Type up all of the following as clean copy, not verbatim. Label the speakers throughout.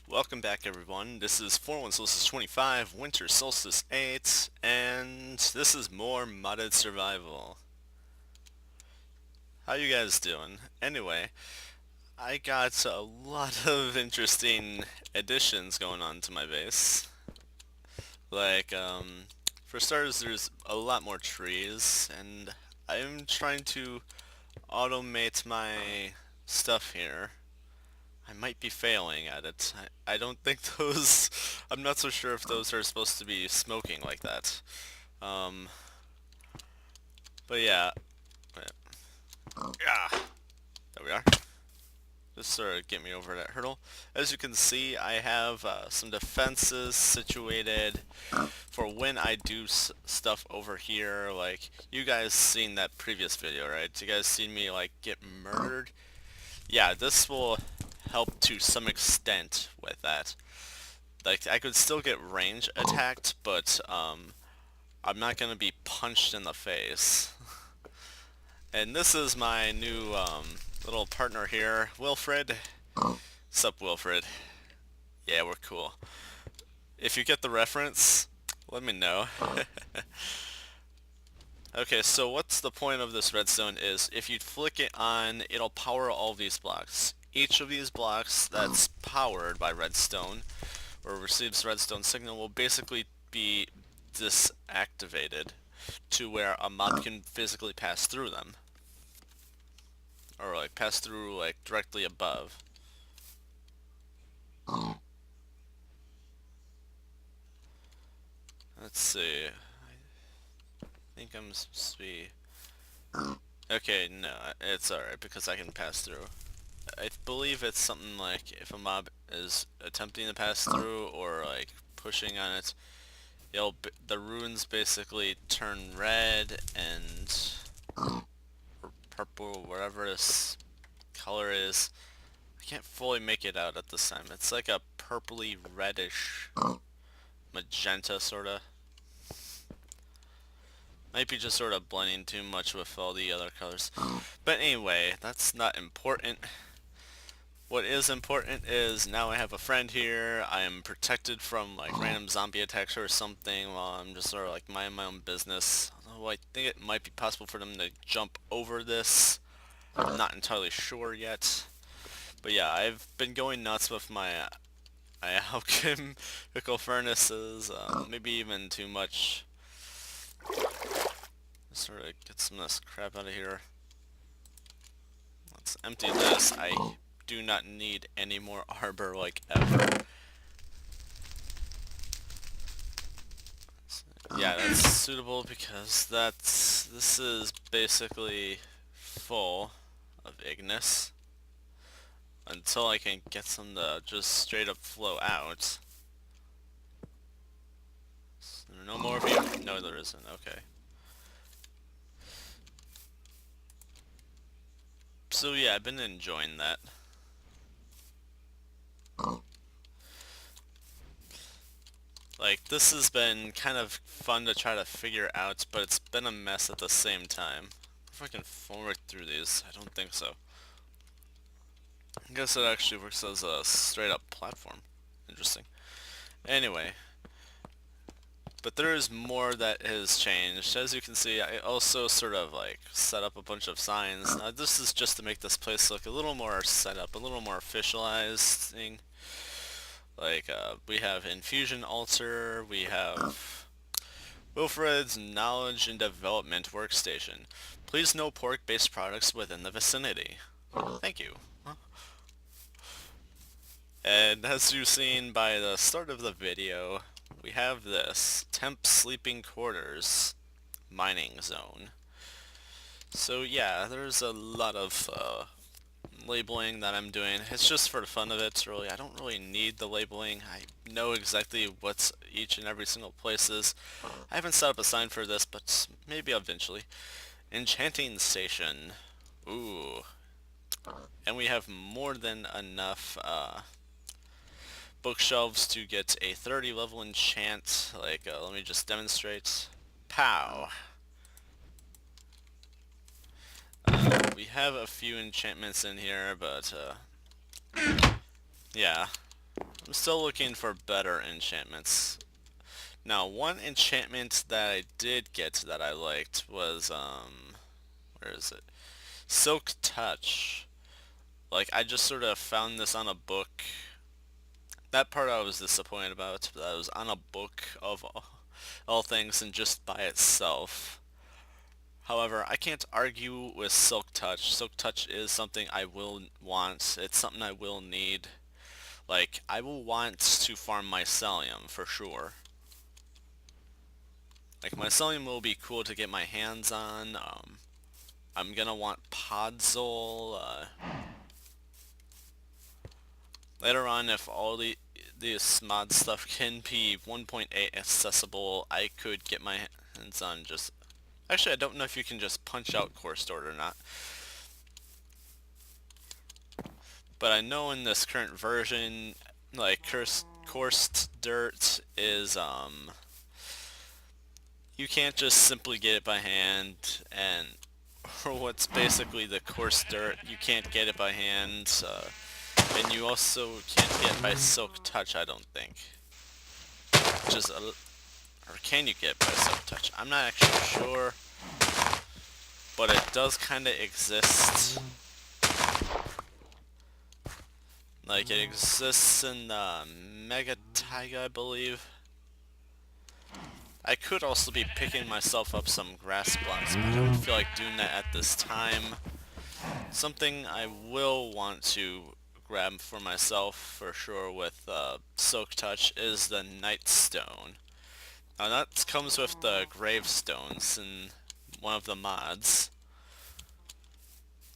Speaker 1: Welcome back everyone, this is 41 Solstice 25, Winter Solstice 8, and this is more modded survival. How you guys doing? Anyway, I got a lot of interesting additions going on to my base. Like, for starters, there's a lot more trees, and I'm trying to automate my stuff here. I might be failing at it. I don't think those... I'm not so sure if those are supposed to be smoking like that. Um, but yeah. Yeah. There we are. Just sort of get me over that hurdle. As you can see, I have some defenses situated for when I do stuff over here. Like, you guys seen that previous video, right? You guys seen me, like, get murdered? Yeah, this will help to some extent with that. Like, I could still get range attacked, but I'm not gonna be punched in the face. And this is my new little partner here, Wilfred. Sup, Wilfred? Yeah, we're cool. If you get the reference, let me know. Okay, so what's the point of this redstone is if you flick it on, it'll power all these blocks. Each of these blocks that's powered by redstone or receives redstone signal will basically be disactivated to where a mob can physically pass through them. Or like pass through like directly above. Let's see. I think I'm supposed to be... Okay, no, it's alright because I can pass through. I believe it's something like if a mob is attempting to pass through or like pushing on it, the runes basically turn red and or purple, whatever this color is. I can't fully make it out at this time. It's like a purpley reddish magenta sorta. Might be just sort of blending too much with all the other colors. But anyway, that's not important. What is important is now I have a friend here. I am protected from like random zombie attacks or something while I'm just sort of like minding my own business. Although I think it might be possible for them to jump over this. I'm not entirely sure yet. But yeah, I've been going nuts with my alchemical furnaces, maybe even too much. Let's sort of get some of this crap out of here. Let's empty this. I do not need any more arbor like ever. Yeah, that's suitable because this is basically full of Ignis until I can get some to just straight up flow out. No more of you? No, there isn't. Okay. So yeah, I've been enjoying that. Like, this has been kind of fun to try to figure out, but it's been a mess at the same time. if I can forward through these. I don't think so. I guess it actually works as a straight up platform. Interesting. Anyway, but there is more that has changed. As you can see, I also sort of like set up a bunch of signs. Now this is just to make this place look a little more set up, a little more officialized thing. Like we have Infusion Altar, we have Wilfred's Knowledge and Development Workstation. Please no pork-based products within the vicinity. Thank you. And as you've seen by the start of the video, we have this Temp Sleeping Quarters mining zone. So yeah, there's a lot of labeling that I'm doing. It's just for the fun of it, really. I don't really need the labeling. I know exactly what's each and every single place is. I haven't set up a sign for this, but maybe eventually. Enchanting Station. Ooh. And we have more than enough bookshelves to get a 30 level enchant. Like, let me just demonstrate. Pow. We have a few enchantments in here, but yeah. I'm still looking for better enchantments. Now, one enchantment that I did get that I liked was, where is it? Silk Touch. Like, I just sort of found this on a book. That part I was disappointed about, that I was on a book of all things and just by itself. However, I can't argue with Silk Touch. Silk Touch is something I will want. It's something I will need. Like, I will want to farm mycelium for sure. Like, mycelium will be cool to get my hands on. I'm gonna want Podzol. Later on, if all this mod stuff can be 1.8 accessible, I could get my hands on just... Actually, I don't know if you can just punch out Course Dirt or not. But I know in this current version, like, Course Dirt is, you can't just simply get it by hand, and for what's basically the Course Dirt, you can't get it by hand, and you also can't get it by Silk Touch, I don't think. Just or can you get it by Silk Touch? I'm not actually sure, but it does kind of exist. Like, it exists in Mega Taiga, I believe. I could also be picking myself up some grass blocks, but I don't feel like doing that at this time. Something I will want to grab for myself for sure with Silk Touch is the Nightstone. Now that comes with the gravestones in one of the mods.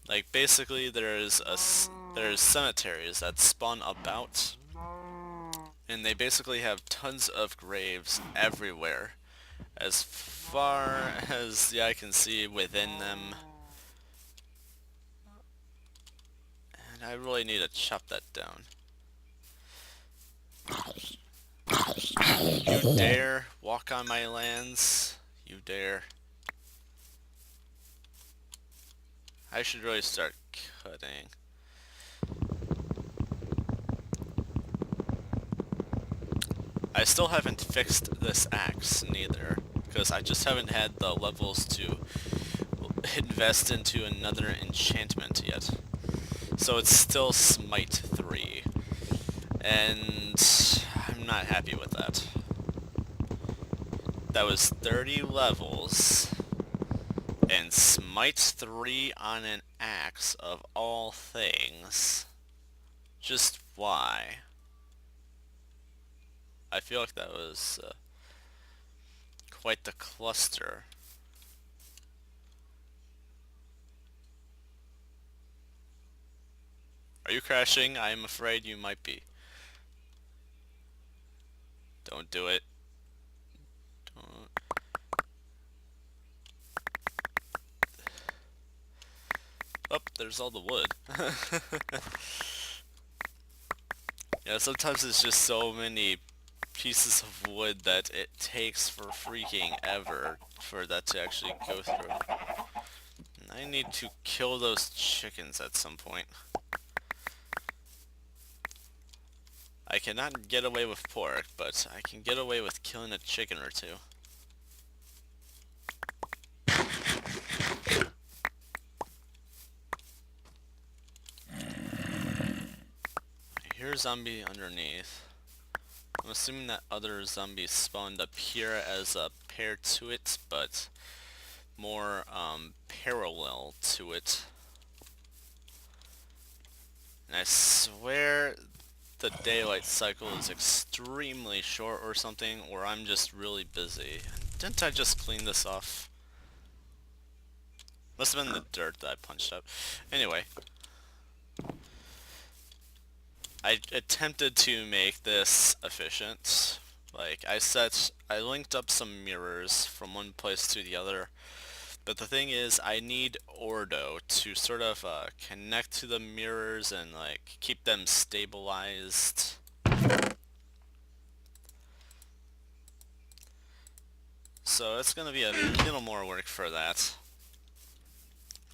Speaker 1: Like, basically there's cemeteries that spawn about, and they basically have tons of graves everywhere, as far as the eye can see within them. And I really need to chop that down. You dare walk on my lands? You dare. I should really start cutting. I still haven't fixed this axe, neither, because I just haven't had the levels to invest into another enchantment yet. So it's still Smite 3, and I'm not happy with that. That was 30 levels, and Smite 3 on an axe of all things. Just why? I feel like that was quite the cluster. Are you crashing? I'm afraid you might be. Don't do it. Don't. Oh, there's all the wood. Yeah, sometimes it's just so many pieces of wood that it takes for freaking ever for that to actually go through. I need to kill those chickens at some point. I cannot get away with pork, but I can get away with killing a chicken or two. I hear a zombie underneath. I'm assuming that other zombies spawned up here as a pair to it, but more parallel to it. And I swear the daylight cycle is extremely short or something, or I'm just really busy. Didn't I just clean this off? Must have been the dirt that I punched up. Anyway. I attempted to make this efficient. Like, I linked up some mirrors from one place to the other. But the thing is, I need Ordo to sort of connect to the mirrors and like keep them stabilized. So it's gonna be a little more work for that.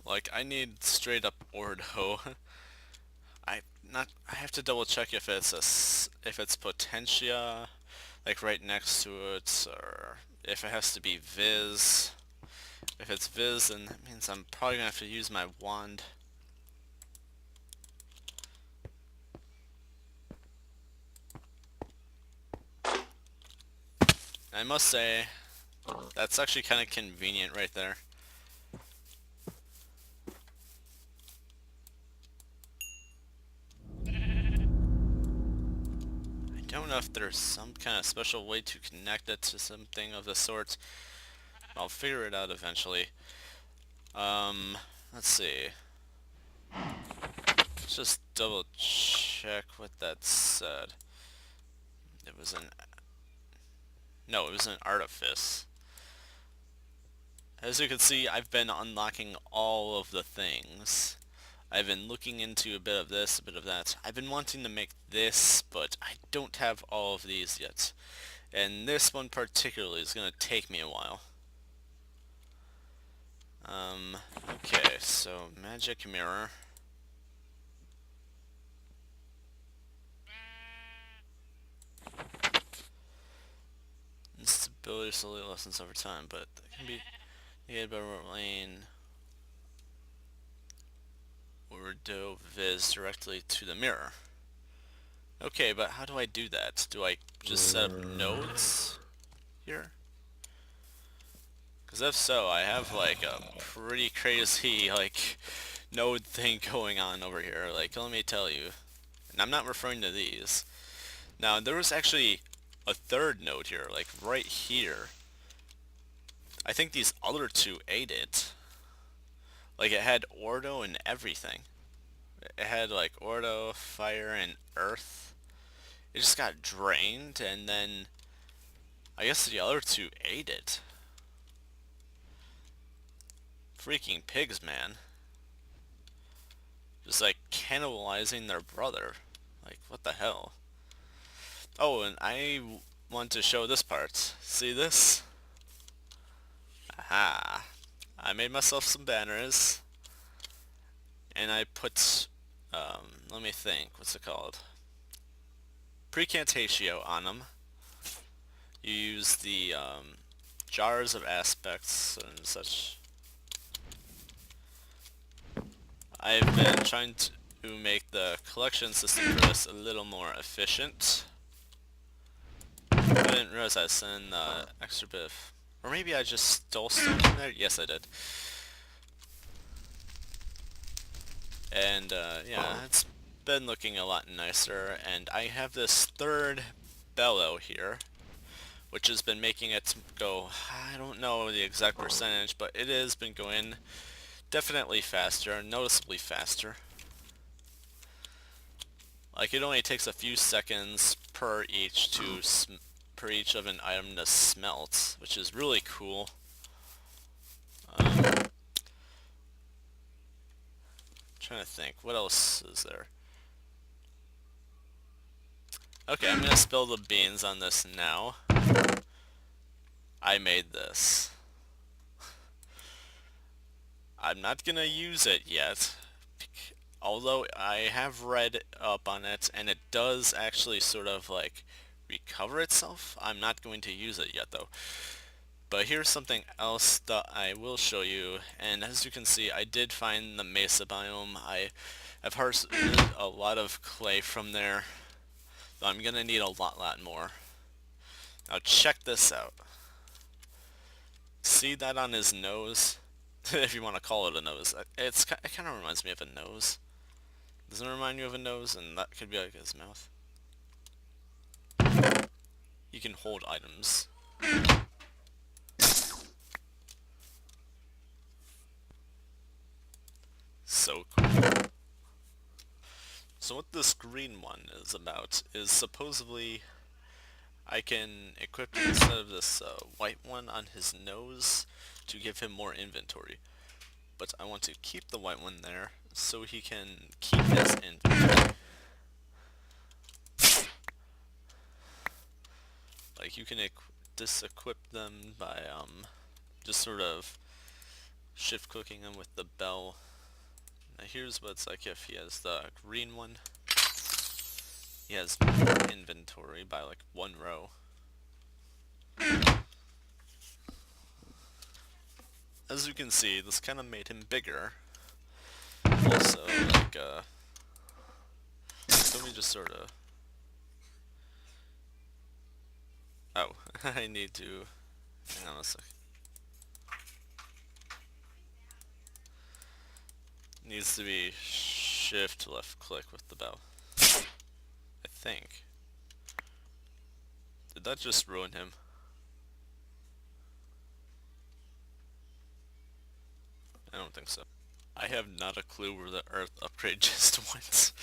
Speaker 1: Like, I need straight up Ordo. I have to double check if it's Potentia, like right next to it, or if it has to be Viz. If it's Viz, then that means I'm probably gonna have to use my wand. I must say, that's actually kind of convenient right there. I don't know if there's some kind of special way to connect it to something of the sort. I'll figure it out eventually. Let's see. Let's just double check what that said. It was no, it was an artifice. As you can see, I've been unlocking all of the things. I've been looking into a bit of this, a bit of that. I've been wanting to make this, but I don't have all of these yet. And this one particularly is going to take me a while. Okay, so magic mirror. Instability slowly lessens over time, but that can be negated by lane or do viz directly to the mirror. Okay, but how do I do that? Do I just set up nodes here? Because if so, I have like a pretty crazy like node thing going on over here, like let me tell you. And I'm not referring to these. Now there was actually a third node here, like right here. I think these other two ate it. Like it had Ordo and everything. It had like Ordo, Fire, and Earth. It just got drained, and then I guess the other two ate it. Freaking pigs, man. Just like cannibalizing their brother. Like, what the hell? Oh, and I want to show this part. See this? Aha. I made myself some banners. And I put, let me think, what's it called? Precantatio on them. You use the, jars of aspects and such. I've been trying to make the collection system for this a little more efficient. I didn't realize I sent in the extra bit of, or maybe I just stole stuff from there? Yes, I did. And, yeah, it's been looking a lot nicer, and I have this third bellow here, which has been making it go, I don't know the exact percentage, but it has been going definitely faster, noticeably faster. Like, it only takes a few seconds per each of an item to smelt, which is really cool. Trying to think, what else is there? Okay, I'm gonna spill the beans on this now. I made this. I'm not gonna use it yet, although I have read up on it, and it does actually sort of like recover itself. I'm not going to use it yet though. But here's something else that I will show you, and as you can see, I did find the mesa biome. I've harvested a lot of clay from there, so I'm gonna need a lot more. Now check this out. See that on his nose? If you want to call it a nose. It kind of reminds me of a nose. Doesn't it remind you of a nose? And that could be like his mouth. You can hold items. So cool. So what this green one is about is supposedly I can equip instead of this white one on his nose to give him more inventory. But I want to keep the white one there so he can keep his inventory. Like you can disequip them by just sort of shift clicking them with the bell. Now here's what it's like if he has the green one. He has more inventory by like 1 row. As you can see, this kind of made him bigger. Also, like, let me just sort of... Oh, I need to... Hang on a sec. Needs to be shift left click with the bell. I think. Did that just ruin him? I don't think so. I have not a clue where the earth upgrade just went.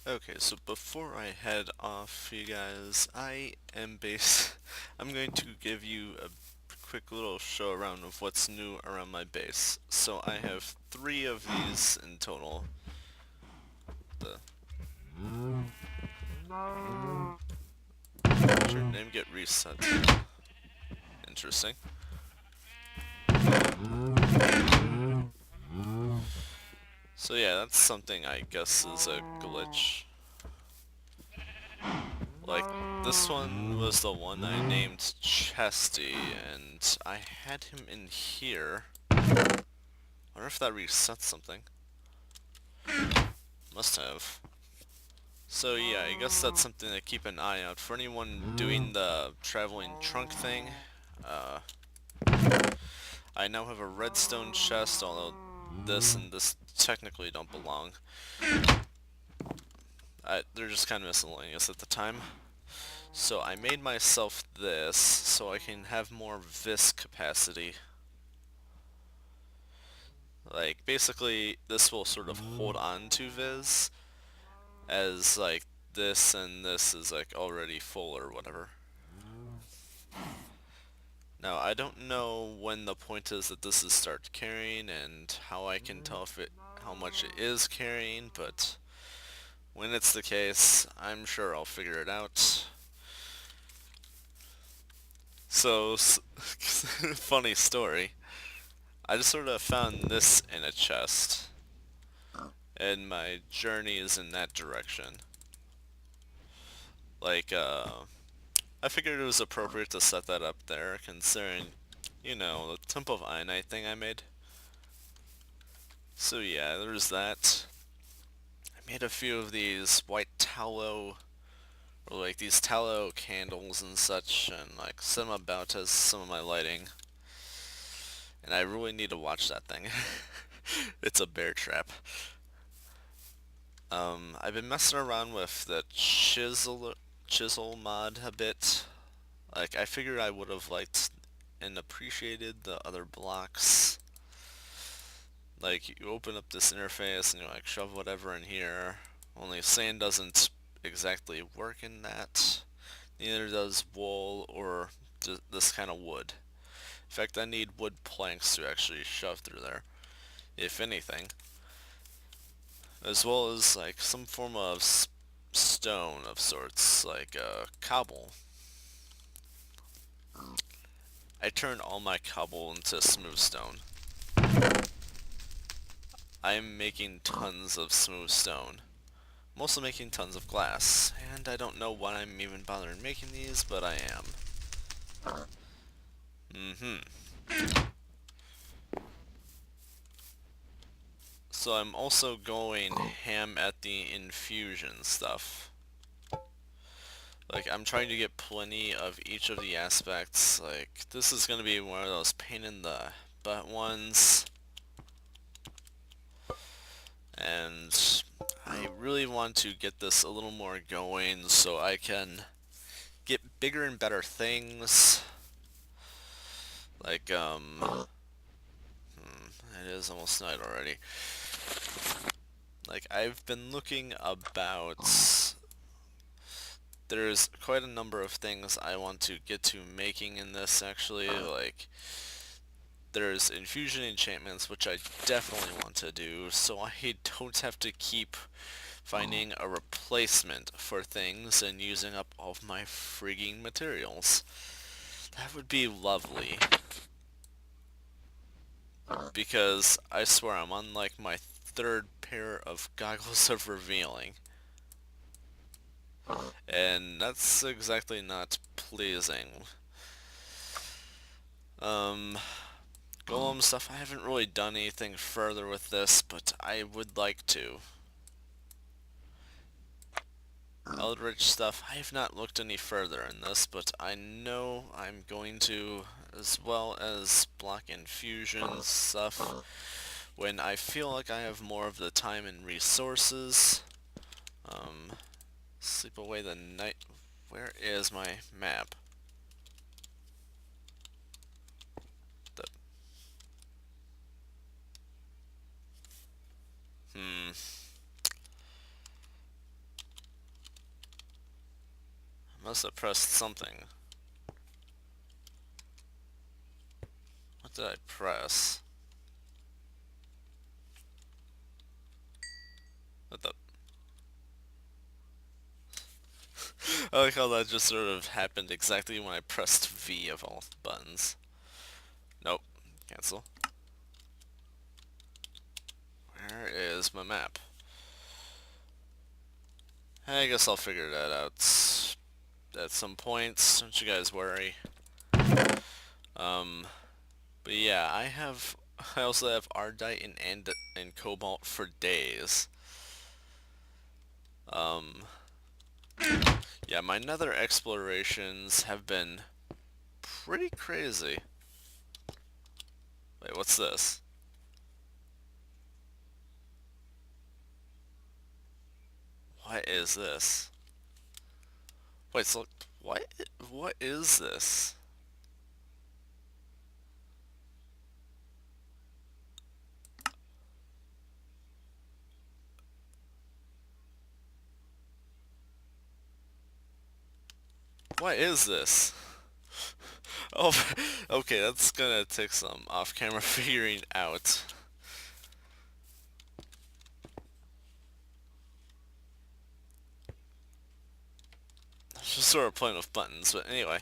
Speaker 1: Okay, so before I head off, you guys, I'm going to give you a quick little show around of what's new around my base. So I have 3 of these in total. Did your name get reset? Interesting. So yeah, that's something I guess is a glitch. Like, this one was the one I named Chesty, and I had him in here. Wonder if that resets something. Must have. So yeah, I guess that's something to keep an eye out for anyone doing the traveling trunk thing. Uh, I now have a redstone chest, although this and this technically don't belong. They're just kind of miscellaneous at the time. So I made myself this so I can have more vis capacity. Like, basically, this will sort of hold on to vis, as, like, this and this is, like, already full or whatever. Now, I don't know when the point is that this is start carrying and how I can tell if how much it is carrying, but when it's the case, I'm sure I'll figure it out. So, funny story. I just sort of found this in a chest, and my journey is in that direction. Like, I figured it was appropriate to set that up there, considering, you know, the Temple of Ionite thing I made. So yeah, there's that. I made a few of these white tallow, or like these tallow candles and such, and like set them about as some of my lighting. And I really need to watch that thing. It's a bear trap. I've been messing around with the chisel mod a bit. Like, I figured I would have liked and appreciated the other blocks. Like, you open up this interface and you like shove whatever in here. Only sand doesn't exactly work in that. Neither does wool or this kind of wood. In fact, I need wood planks to actually shove through there, if anything. As well as like some form of stone of sorts, like cobble. I turned all my cobble into smooth stone. I'm making tons of smooth stone. I'm also making tons of glass, and I don't know why I'm even bothering making these, but I am. So I'm also going ham at the infusion stuff. Like, I'm trying to get plenty of each of the aspects. Like, this is going to be one of those pain in the butt ones. And I really want to get this a little more going so I can get bigger and better things. Like, it is almost night already. Like, I've been looking about... There's quite a number of things I want to get to making in this, actually. Like, there's infusion enchantments, which I definitely want to do, so I don't have to keep finding a replacement for things and using up all of my frigging materials. That would be lovely. Because I swear I'm on like my third pair of goggles of revealing. And that's exactly not pleasing. Golem stuff, I haven't really done anything further with this, but I would like to. Eldritch stuff, I have not looked any further in this, but I know I'm going to, as well as block infusion stuff, when I feel like I have more of the time and resources. Sleep away the night. Where is my map? I must have pressed something. What did I press? What the? I like how that just sort of happened exactly when I pressed V of all buttons. Nope. Cancel. Where is my map? I guess I'll figure that out at some point. Don't you guys worry. Um, but yeah, I also have Ardite and Cobalt for days. Um, yeah, my Nether explorations have been pretty crazy. Wait, what's this? What is this? Wait, so what? What is this? What is this? Oh, okay, that's gonna take some off-camera figuring out. Just sort of playing with buttons, but anyway.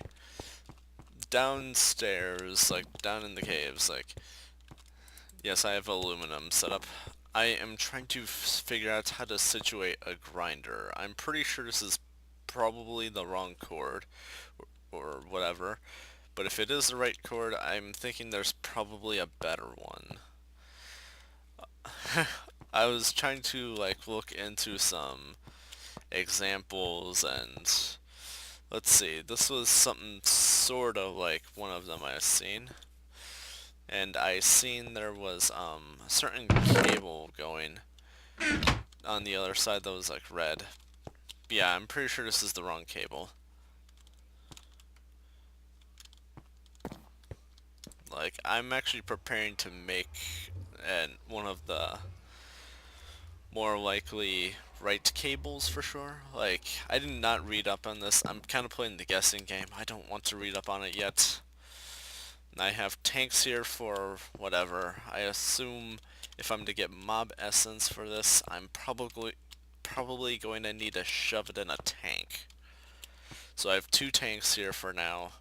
Speaker 1: Downstairs, like down in the caves, like, yes, I have aluminum set up. I am trying to figure out how to situate a grinder. I'm pretty sure this is probably the wrong chord, or whatever. But if it is the right chord, I'm thinking there's probably a better one. I was trying to like look into some examples and let's see, this was something sort of like one of them I seen. And I seen there was a certain cable going on the other side that was like red. But yeah, I'm pretty sure this is the wrong cable. Like, I'm actually preparing to make one of the more likely right cables for sure. Like, I did not read up on this. I'm kind of playing the guessing game. I don't want to read up on it yet. And I have tanks here for whatever. I assume if I'm to get mob essence for this, I'm probably going to need to shove it in a tank. So I have 2 tanks here for now.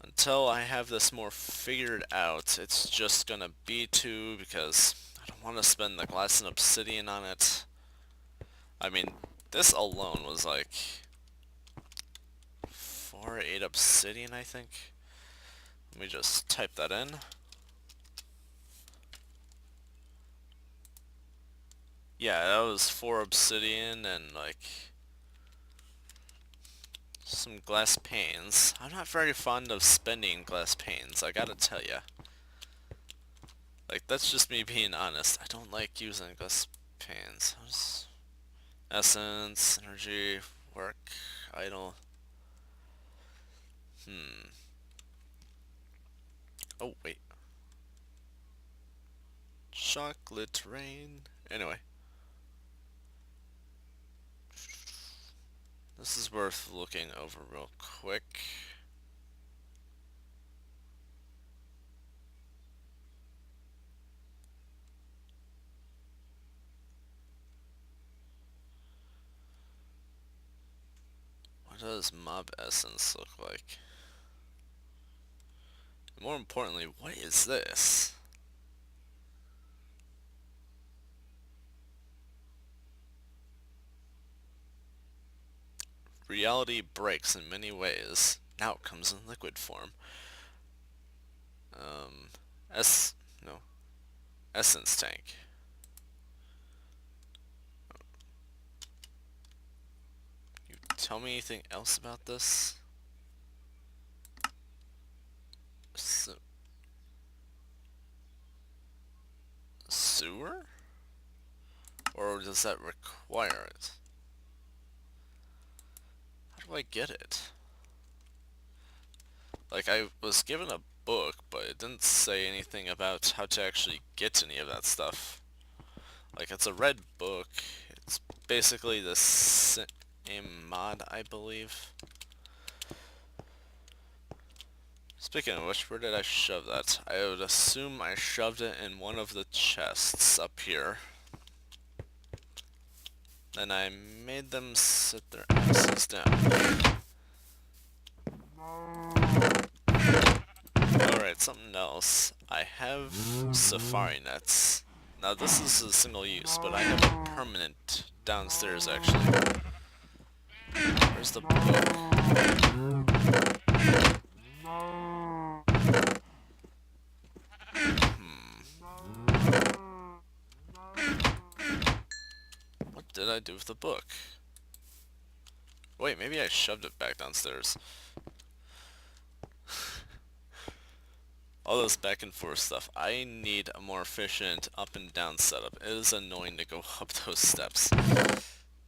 Speaker 1: Until I have this more figured out, it's just gonna be 2 because I don't want to spend the glass and obsidian on it. I mean, this alone was like 4 or 8 obsidian, I think. Let me just type that in. Yeah, that was 4 obsidian and like some glass panes. I'm not very fond of spending glass panes, I gotta tell ya. Like, that's just me being honest. I don't like using glass panes. Essence, energy, work, idle. Oh, wait. Chocolate rain. Anyway. This is worth looking over real quick. What does mob essence look like? And more importantly, what is this? Reality breaks in many ways. Now it comes in liquid form. No. Essence tank. You tell me anything else about this? Sewer? Or does that require it? How do I get it? Like, I was given a book, but it didn't say anything about how to actually get any of that stuff. Like, it's a red book. It's basically the same mod, I believe. Speaking of which, where did I shove that? I would assume I shoved it in one of the chests up here. Then I made them sit their asses down. Alright, something else. I have safari nets. Now this is a single use, but I have a permanent downstairs actually. Where's the book? What did I do with the book? Wait, maybe I shoved it back downstairs. All this back and forth stuff. I need a more efficient up and down setup. It is annoying to go up those steps.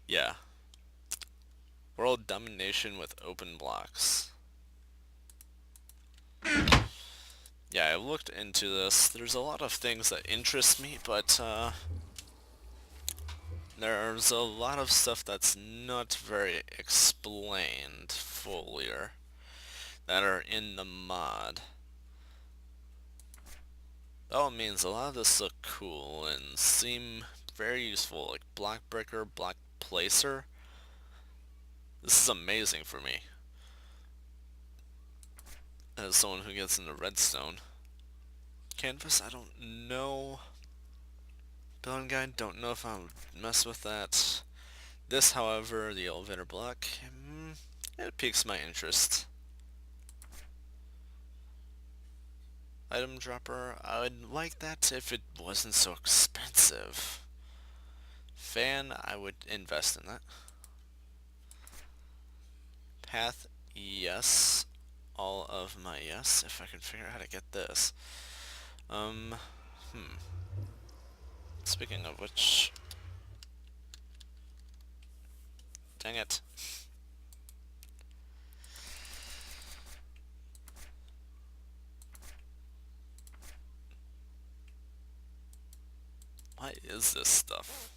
Speaker 1: Yeah. World domination with open blocks. Yeah, I looked into this. There's a lot of things that interest me, but there's a lot of stuff that's not very explained fully or that are in the mod. That all means a lot of this look cool and seem very useful, like block breaker, block placer. This is amazing for me as someone who gets into redstone. Canvas, I don't know. Building guide, don't know if I'll mess with that. This, however, the elevator block, it piques my interest. Item dropper, I would like that if it wasn't so expensive. Fan, I would invest in that. Path, yes. All of my yes, if I can figure out how to get this. Speaking of which... Dang it. What is this stuff?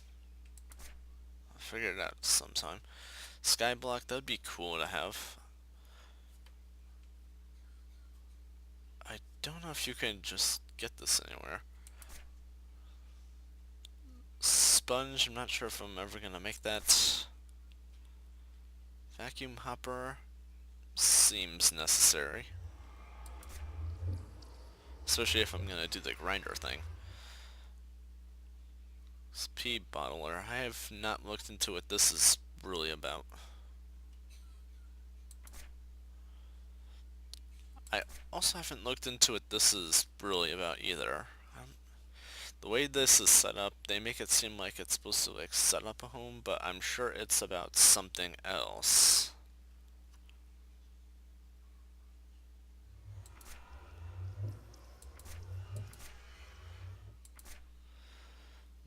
Speaker 1: I'll figure it out sometime. Skyblock, that'd be cool to have. I don't know if you can just get this anywhere. Sponge, I'm not sure if I'm ever gonna make that. Vacuum hopper seems necessary. Especially if I'm gonna do the grinder thing. Speed bottler, I have not looked into what this is really about. I also haven't looked into what this is really about either. The way this is set up, they make it seem like it's supposed to like set up a home, but I'm sure it's about something else.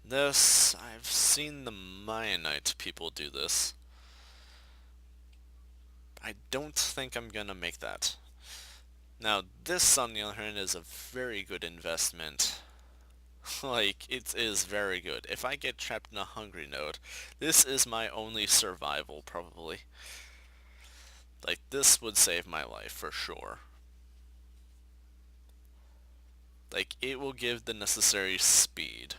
Speaker 1: This, I've seen the Mayanite people do this. I don't think I'm gonna make that. Now, this on the other hand is a very good investment. Like, it is very good. If I get trapped in a hungry node, this is my only survival, probably. Like, this would save my life, for sure. Like, it will give the necessary speed.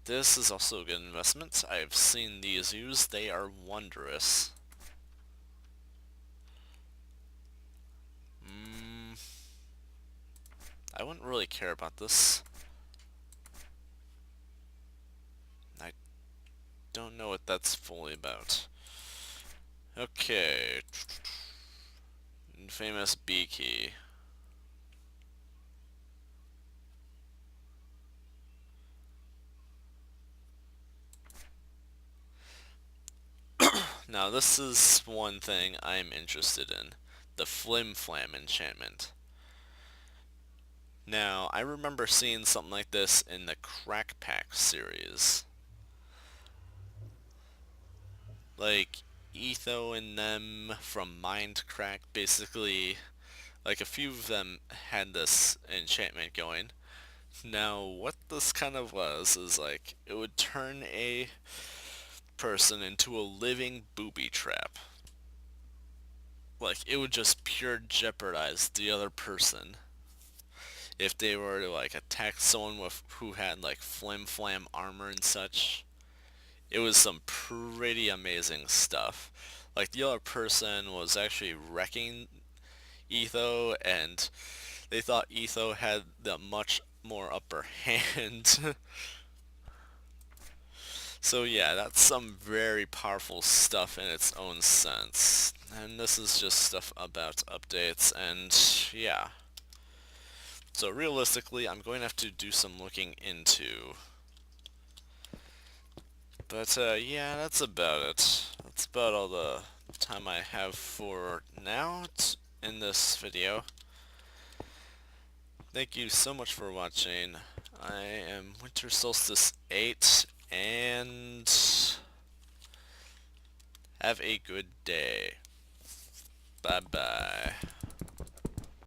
Speaker 1: This is also a good investment. I've seen these used. They are wondrous. I wouldn't really care about this. I don't know what that's fully about. Okay. Infamous B key. Now this is one thing I'm interested in. The Flim Flam enchantment. Now, I remember seeing something like this in the Crack Pack series. Like, Etho and them from Mindcrack, basically, like a few of them had this enchantment going. Now, what this kind of was is like, it would turn a person into a living booby trap. Like, it would just pure jeopardize the other person if they were to like attack someone with who had like flim flam armor and such. It was some pretty amazing stuff. Like the other person was actually wrecking Etho, and they thought Etho had the much more upper hand. So yeah, that's some very powerful stuff in its own sense. And this is just stuff about updates, and yeah. So realistically, I'm going to have to do some looking into. But yeah, that's about it. That's about all the time I have for now in this video. Thank you so much for watching. I am Winter Solstice 8, and have a good day. Bye-bye.